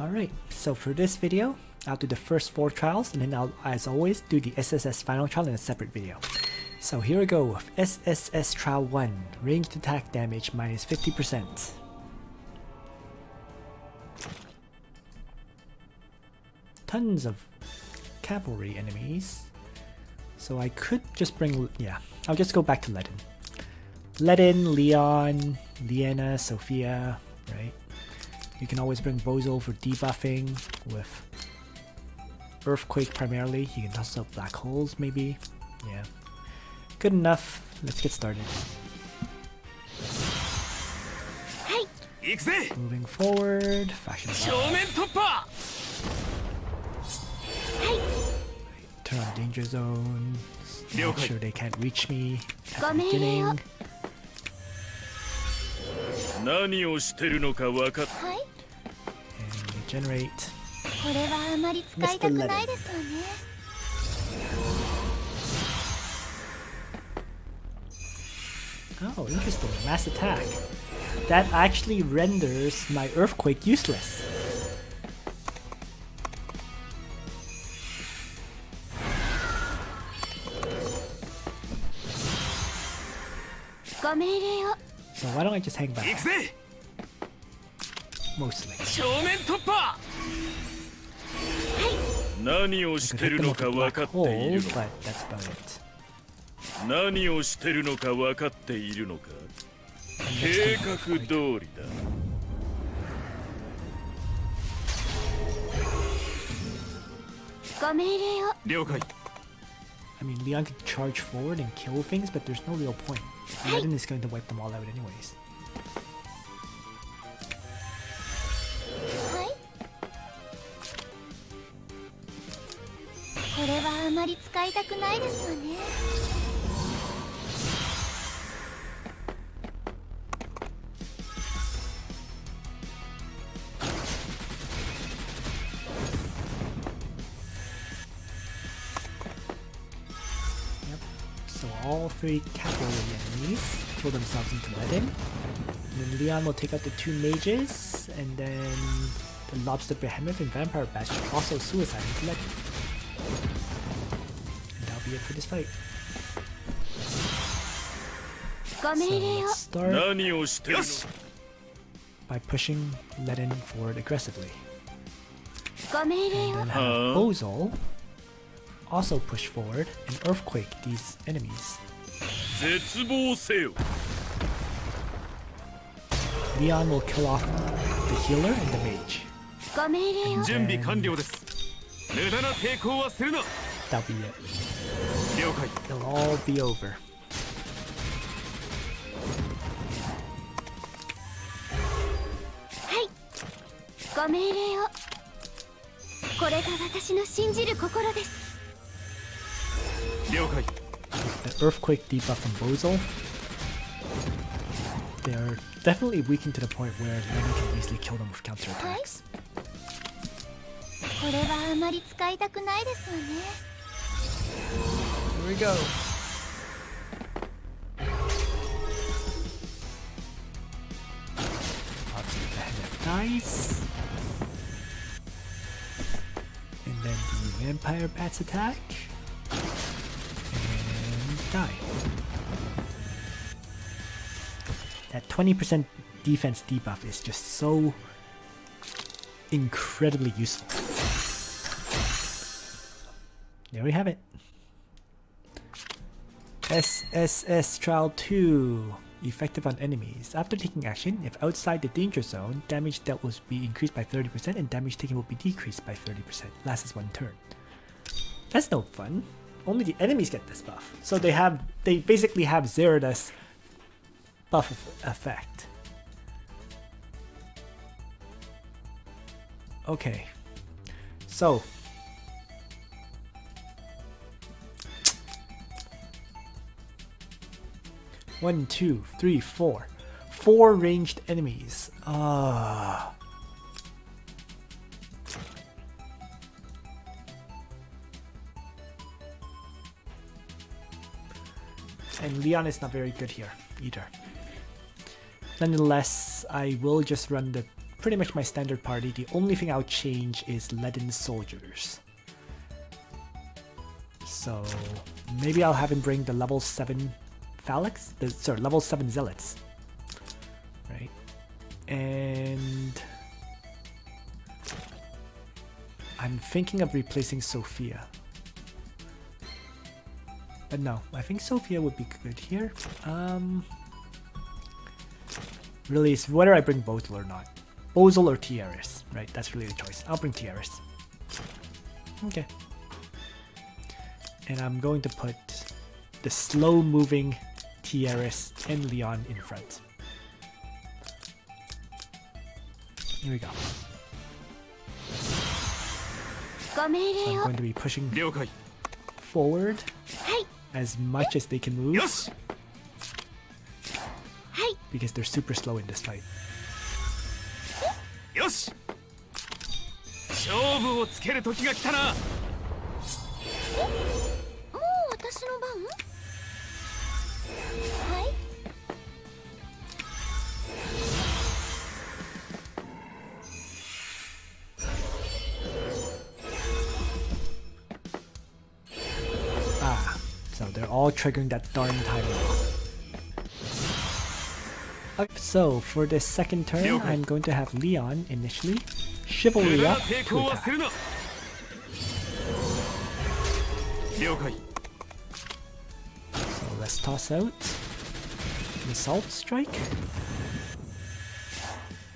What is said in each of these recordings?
Alright, so for this video, I'll do the first 4 trials and then I'll, as always, do the SSS final trial in a separate video. So here we go with SSS Trial 1, ranged attack damage minus 50%. Tons of cavalry enemies. So I could just bring, yeah, I'll just go back to Ledin. Ledin, Leon, Liena, Sophia, right? You can always bring Bozo for debuffing with Earthquake primarily. You can toss up Black Holes maybe. Yeah. Good enough. Let's get started. Moving forward. Faction turn on danger zones. Make sure they can't reach me at the beginning. And regenerate. Mr. Ledin. Oh, interesting. Mass attack. That actually renders my Earthquake useless. So why don't I just hang back? Mostly. I could hit them with a black hole, but that's about it. I mean, Leon could charge forward and kill things, but there's no real point. Ledin is going to wipe them all out anyways. So all 3 cavalry enemies throw themselves into Ledin. And then Leon will take out the 2 mages, and then the Lobster Behemoth and Vampire Bat should also suicide into Ledin. And that'll be it for this fight. So let's start by pushing Ledin forward aggressively. And then have Bozo also push forward and Earthquake these enemies. Leon will kill off the healer and the mage. And that'll be it. It'll all be over. With the Earthquake debuff from Bozo, they are definitely weakened to the point where Ledin can easily kill them with counterattacks. Here we go. Obviously the Behemoth dies. And then the Vampire Bat's attack. Die. That 20% defense debuff is just so incredibly useful. There we have it. SSS Trial 2. Effective on enemies. After taking action, if outside the danger zone, damage dealt will be increased by 30% and damage taken will be decreased by 30%. Lasts as 1 turn. That's no fun. Only the enemies get this buff. So they basically have Zeratus buff effect. Okay. So 1, 2, 3, 4. 4 ranged enemies. And Leon is not very good here either. Nonetheless, I will just run the pretty much my standard party. The only thing I'll change is Leaden's soldiers. So maybe I'll have him bring the level 7 Phalanx? Sorry, level 7 Zealots. Right? And I'm thinking of replacing Sophia. But no, I think Sophia would be good here. Really, it's whether I bring Bozel or not. Bozel or Tiaris, right? That's really the choice. I'll bring Tiaris. Okay. And I'm going to put the slow-moving Tiaris and Leon in front. Here we go. So I'm going to be pushing forward as much as they can move. Because they're super slow in this fight. So they're all triggering that darn timer. Okay, so for this second turn, I'm going to have Leon initially. Chivalry up to attack. So let's toss out an assault strike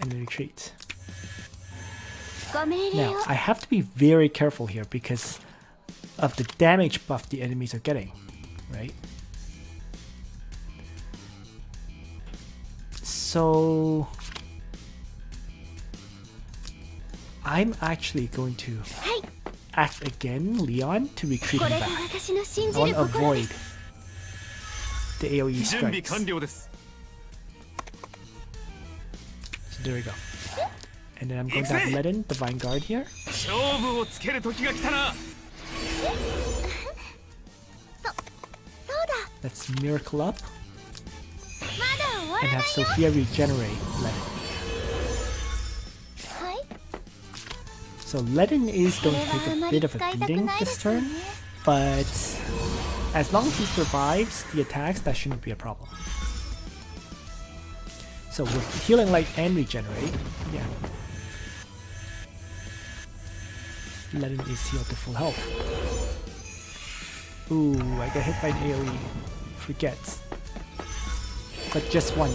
and retreat. Now I have to be very careful here because of the damage buff the enemies are getting, right? So I'm actually going to act again, Leon, to retreat him back. I want to avoid the AoE strikes. So there we go. And then I'm going to have Ledin, the Vanguard here. Let's Miracle up. And have Sophia regenerate Ledin. So Ledin is going to take a bit of a beating this turn, but as long as he survives the attacks, that shouldn't be a problem. So with Healing Light and Regenerate, yeah. Ledin is healed to full health. Ooh, I got hit by an AoE. Forget. But just one.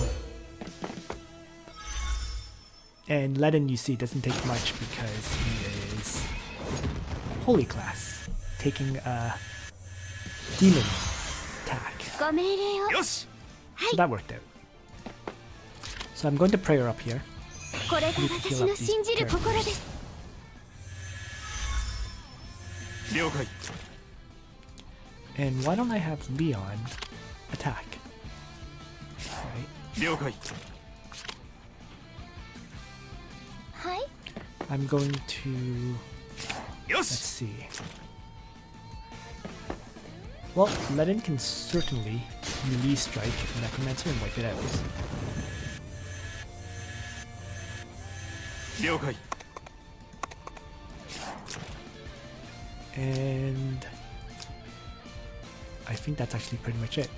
And Ledin, you see, doesn't take much because he is Holy Class, taking a Demon attack. So that worked out. So I'm going to prayer up here. I need to heal up these characters. And why don't I have Leon attack? Right. I'm going to... Let's see. Well, Ledin can certainly release Strike Necromancer and wipe it out. And I think that's actually pretty much it.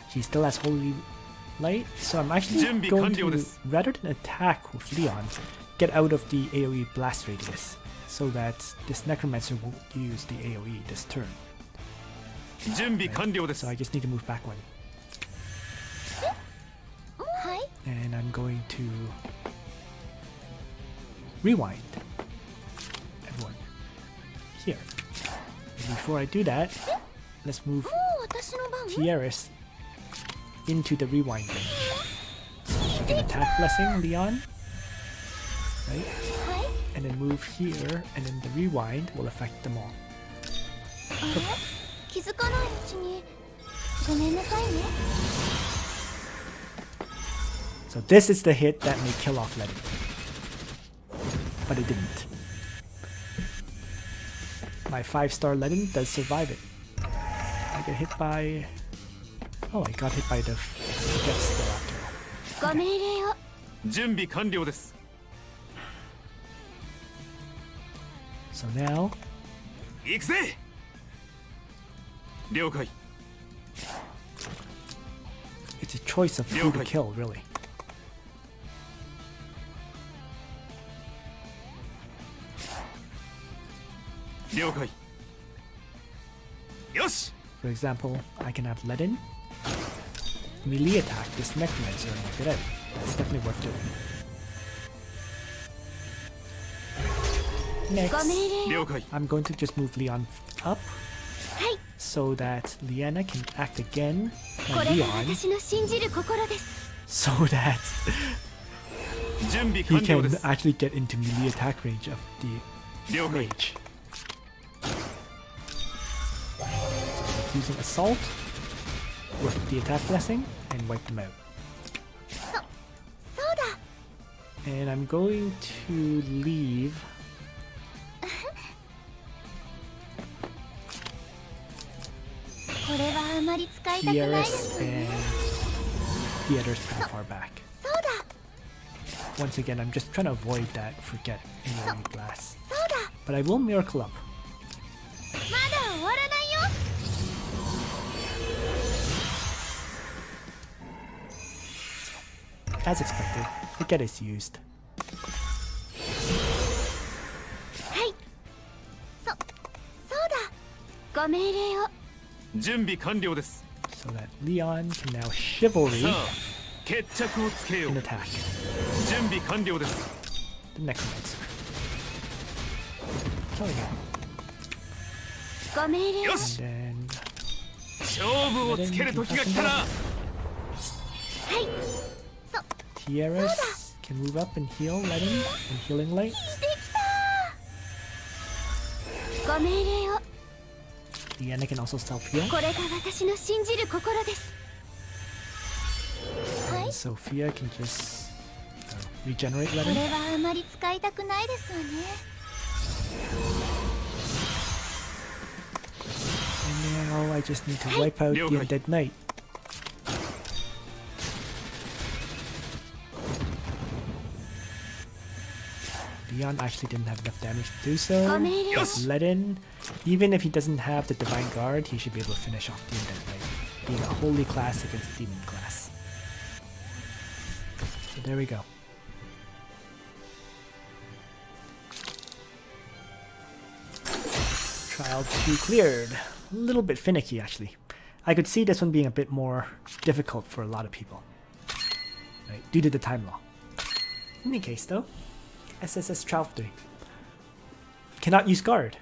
He still has Holy Light, so I'm actually going to, rather than attack with Leon, get out of the AoE blast radius, so that this Necromancer won't use the AoE this turn. Right? So I just need to move back one. And I'm going to rewind everyone here. And before I do that, let's move Tiaris into the rewind range. So she can attack Blessing Leon, right? And then move here, and then the rewind will affect them all. Perfect. So this is the hit that may kill off Ledin. But it didn't. My 5-star Ledin does survive it. I get hit by... Oh, I got hit by the Jet still after all. ご命令を。準備完了です。 So now 行くぜ。了解。 it's a choice of who to kill, really. 了解。よし。 For example, I can have Ledin melee attack this Necromancer and knock it out. That's definitely worth doing. ご Next, 命令を。了解。 I'm going to just move Leon up はい。 so that Liana can act again こ on れが Leon 私の信じる心です。 so that 準備 he 完了 can です。 actually get into melee attack range of the 了解。 mage. Using assault with the attack blessing and wipe them out. そうだ。 And I'm going to leave これはあまり使いたくないです Tierras わね。 and Theater's kind of far back. そうだ。 Once again, I'm just trying to avoid that forget AoE blast. そうだ。 But I will miracle up. まだ終わらないよ。 As expected, forget is used. はい。そうだ。ご命令を。準備完了です。 So that Leon can now chivalry さあ、決着をつけよ and う。 attack 準備完了です。 the Necromancer. Killing him. ご命令を。よし。 And then 勝負をつける時が来たら。はい。そう。 Tierras can move up and heal, let him, and healing light. できた。ご命令を。 Leanna can also self-heal. これが私の信じる心です。はい。 And Sophia can just regenerate こ let れ him. はあまり使いたくないですわね。 And now I just need to wipe out the Undead Knight. Leon actually didn't have enough damage to do so. ご命令を。 Yes. Ledin, even if he doesn't have the Divine Guard, he should be able to finish off the Undead Knight, being a holy class against demon class. So there we go. Trial 2 cleared. A little bit finicky, actually. I could see this one being a bit more difficult for a lot of people, right, due to the time law. In any case, though, SSS Trial 3. Cannot use guard.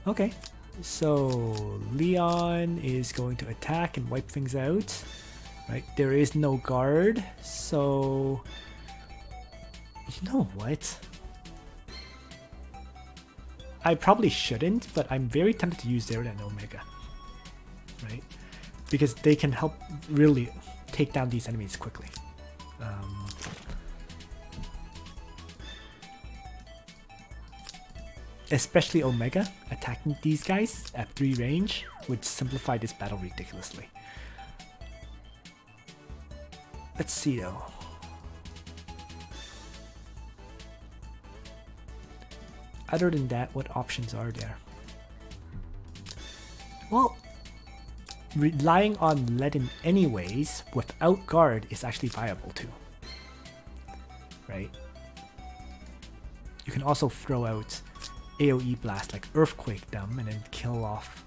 Okay, so Leon is going to attack and wipe things out. Right, there is no guard, so you know what? I probably shouldn't, but I'm very tempted to use Zero and Omega. Right? Because they can help really take down these enemies quickly. Especially Omega, attacking these guys at 3 range would simplify this battle ridiculously. Let's see though. Other than that, what options are there? Well, relying on Ledin anyways without guard is actually viable too. Right? You can also throw out AoE blast like Earthquake them and then kill off,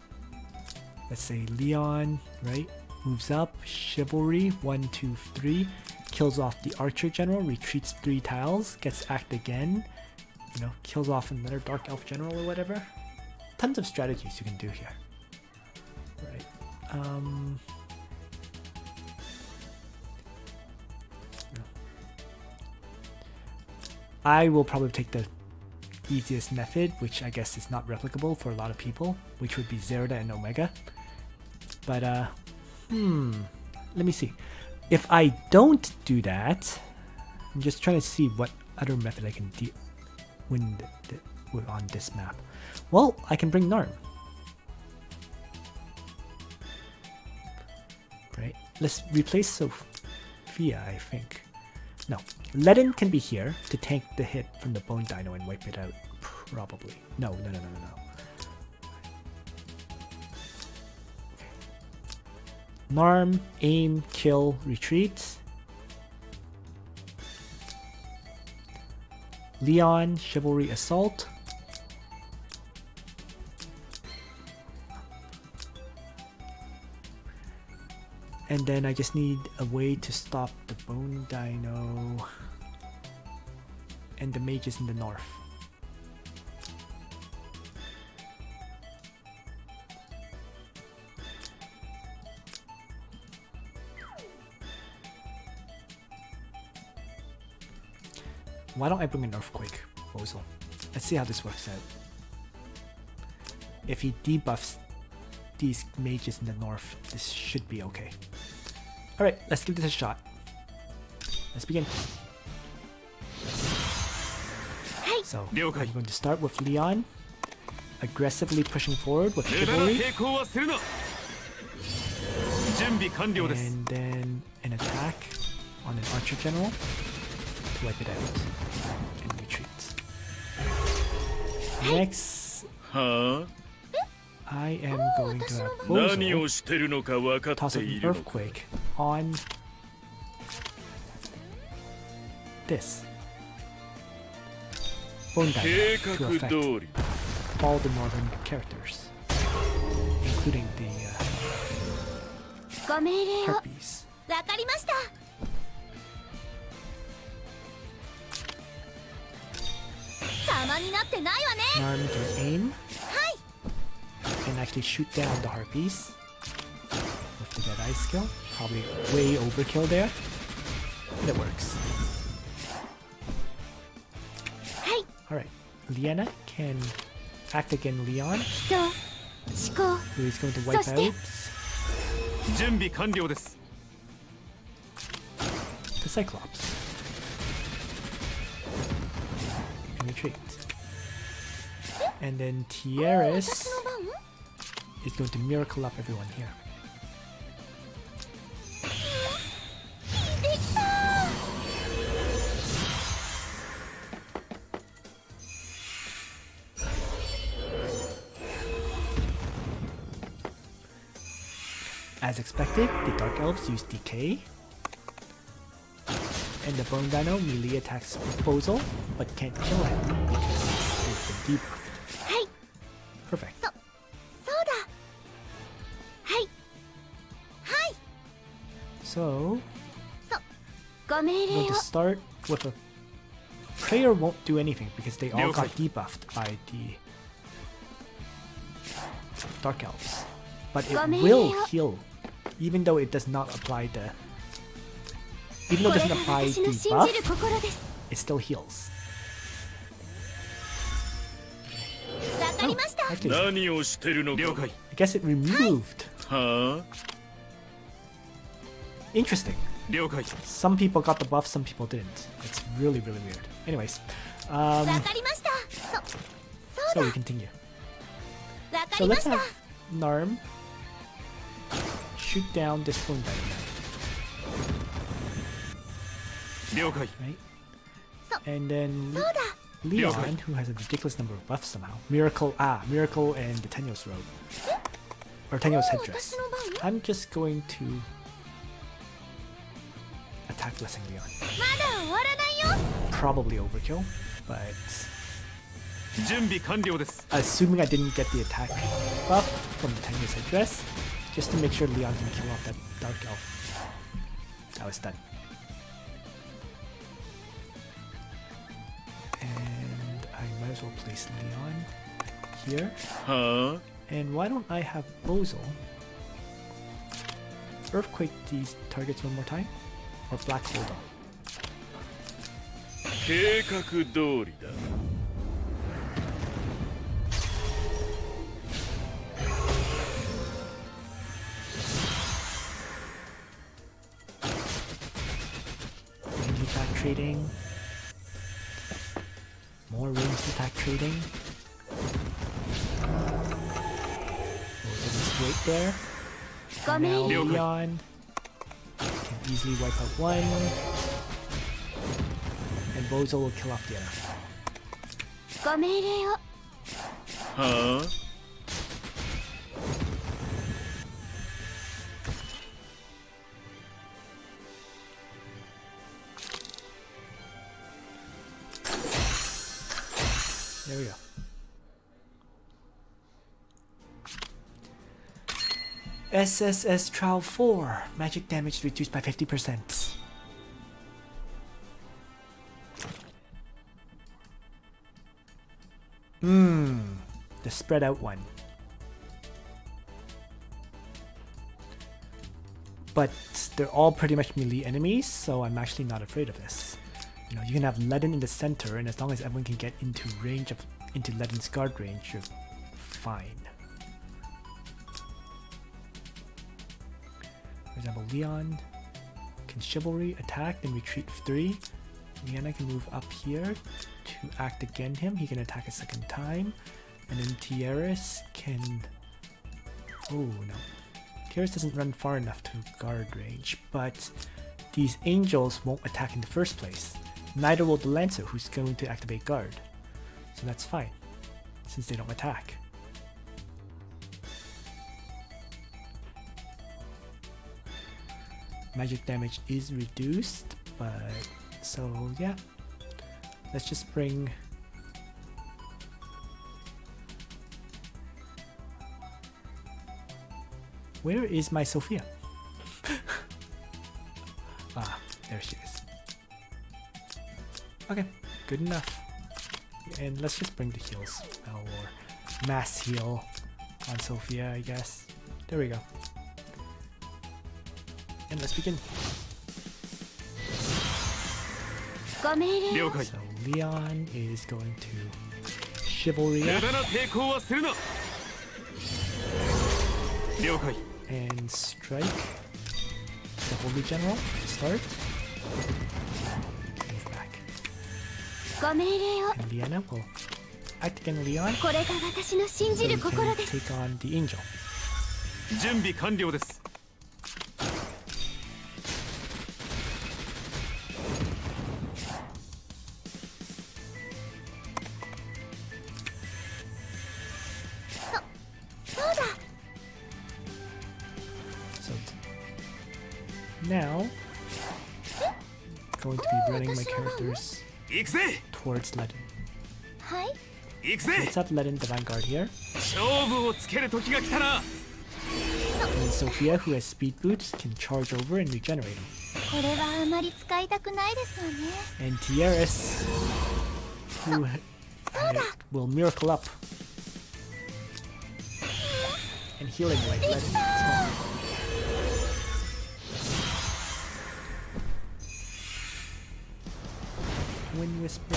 let's say Leon, right? Moves up, Chivalry, 1, 2, 3, kills off the Archer General, retreats 3 tiles, gets act again, you know, kills off another Dark Elf General or whatever. Tons of strategies you can do here. Right. I will probably take the easiest method, which I guess is not replicable for a lot of people, which would be Zerda and Omega. But let me see. If I don't do that, I'm just trying to see what other method I can win on this map. Well, I can bring Narm. Right? Let's replace Sophia, I think. No. Ledin can be here to tank the hit from the Bone Dino and wipe it out. Probably. No. Narm, aim, kill, retreat. Leon, chivalry, assault. And then I just need a way to stop the Bone Dino and the mages in the north. Why don't I bring an earthquake proposal? Let's see how this works out. If he debuffs these mages in the north, this should be okay. Alright, let's give this a shot. Let's begin. So, I'm going to start with Leon, aggressively pushing forward with chivalry, and then an attack on an archer general to wipe it out and retreat. Next, I am going to have Bozo toss an earthquake on this Bone Dino to affect all the northern characters, including the harpies. Narm can aim and actually shoot down the harpies with the Deadeye skill. Probably way overkill there, but it works. Alright, Liena can act again Leon, who is going to wipe out the Cyclops and retreat. And then Tieres is going to miracle up everyone here. As expected, the Dark Elves use Decay, and the Bone Dino melee attacks Proposal, but can't kill him because he's been debuffed. Perfect. So, I'm going to start with a... Prayer won't do anything because they all got debuffed by the Dark Elves. But it will heal, even though it does not apply the... Even though it doesn't apply the buff, it still heals. Oh, actually, I guess it removed. Interesting. Some people got the buff, some people didn't. It's really, really weird. Anyways, so we continue. So let's have Narm shoot down this Bone Dino. Right? And then Leon, who has a ridiculous number of buffs somehow. Miracle and the Tenos robe. Or Tenos headdress. I'm just going to attack Blessing Leon. Probably overkill, but assuming I didn't get the attack buff from the Tenos headdress, just to make sure Leon can kill off that Dark Elf. That was done. And I might as well place Leon here. And why don't I have Bozo earthquake these targets one more time? Or black hole them? Range attack trading. More ranged attack trading. great there. ご And 命 now 令 Leon can easily wipe out one. And Bozo will kill off the other. ご命令をはあ There we go. SSS Trial 4. Magic damage reduced by 50%. The spread out one. But they're all pretty much melee enemies, so I'm actually not afraid of this. You know, you can have Ledin in the center, and as long as everyone can get into Ledin's guard range, you're fine. For example, Leon can chivalry, attack, then retreat 3. Leanna can move up here to act against him. He can attack a second time. And then Tiaris can... Oh no. Tiaris doesn't run far enough to guard range, but these angels won't attack in the first place. Neither will the Lancer, who's going to activate guard. So that's fine, since they don't attack. Magic damage is reduced, but so yeah. Let's just bring where is my Sophia? Ah, there she is. Okay, good enough. And let's just bring the heals or mass heal on Sophia, I guess. There we go. And let's begin. ご命令を 了解 So Leon is going to chivalry 無 up 駄な抵抗はするな了解 and strike the Holy General to start. Move back. ご命令を And Liana will act against Leon これが私の信 so じ he る心 can です take on the angel. 準備完了です そうだ So now going to be running my characters 行くぜ towards Ledin. はい 行く So ぜ let's have Ledin the Vanguard here. 勝負をつける時が来たな And Sophia, who has speed boots, can charge over and regenerate him. これはあまり使いたくないですわね And Tiaris, who will miracle up and healing like Ledin as well. Wind Whisper.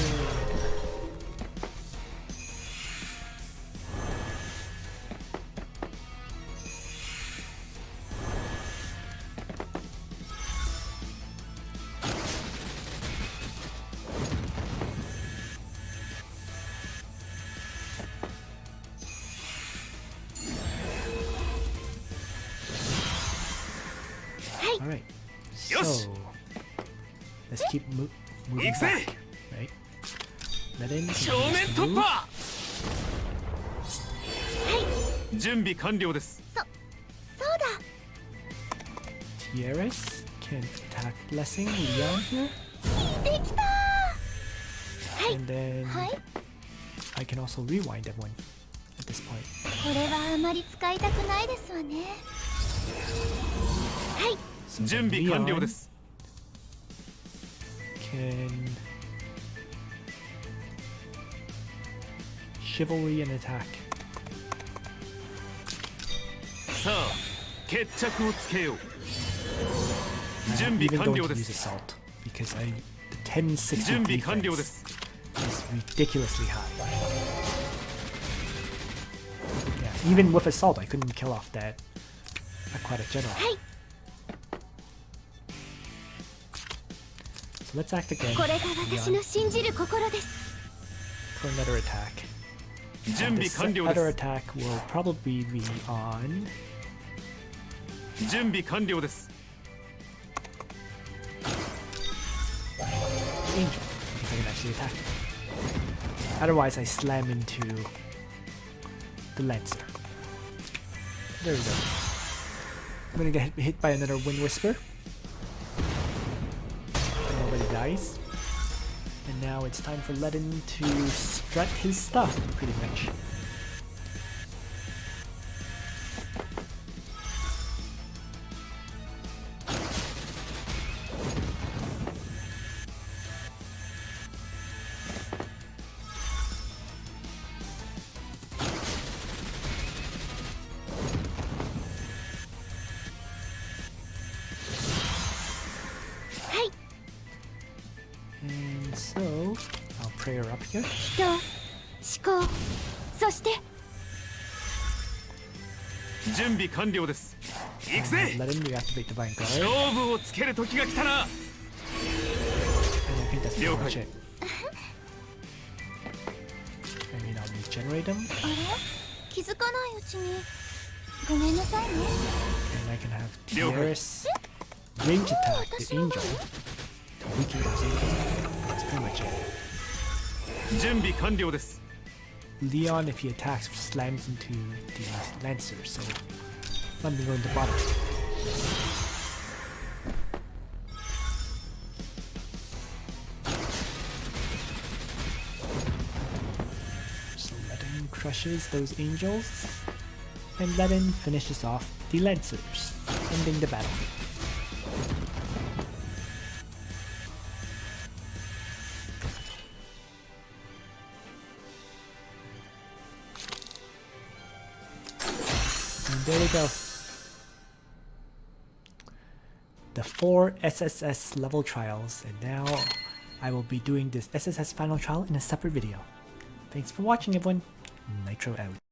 All right. Yosh. So let's keep moving Ikse. back, right? Ledin can 正 use 面 the 突 move. 破準備完了ですそうだ Tiaris can attack Blessing Leon here, できた and then はい I can also rewind everyone at this point. これはあまり使いたくないですわねはい So 準 then 備完了 Leon です can chivalry and attack. さあ決着をつけよう I'm 準備 even 完 going 了 to で use す assault because the 1060準備完了で defense す is ridiculously high. Yeah, even with assault, I couldn't kill off that aquatic general. はい So let's act again これが私の信じる心です for another attack. 準備 This 完了 other です attack will probably be on 準備完了です Angel, if I can actually attack. Otherwise, I slam into the Lancer. There we go. I'm gonna get hit by another Wind Whisper. And nobody dies. And now it's time for Ledin to strut his stuff, pretty much. And so, I'll pray her up here. 人思考そして準備完了です行くぜ Let him reactivate Divine Guard. 勝負をつける時が来たな And I think that's pretty much it. I mean, I'll regenerate him, あれ気づかないうちにごめんなさいね and I can have Tiaris range attack the angel to weaken those angels. That's pretty much it. 準備完了です Leon, if he attacks, slams into the Lancer, so let me go into bottom. So Ledin crushes those angels, and Ledin finishes off the Lancers, ending the battle. And there we go. The 4 SSS level trials, and now I will be doing this SSS final trial in a separate video. Thanks for watching, everyone. Nitro out.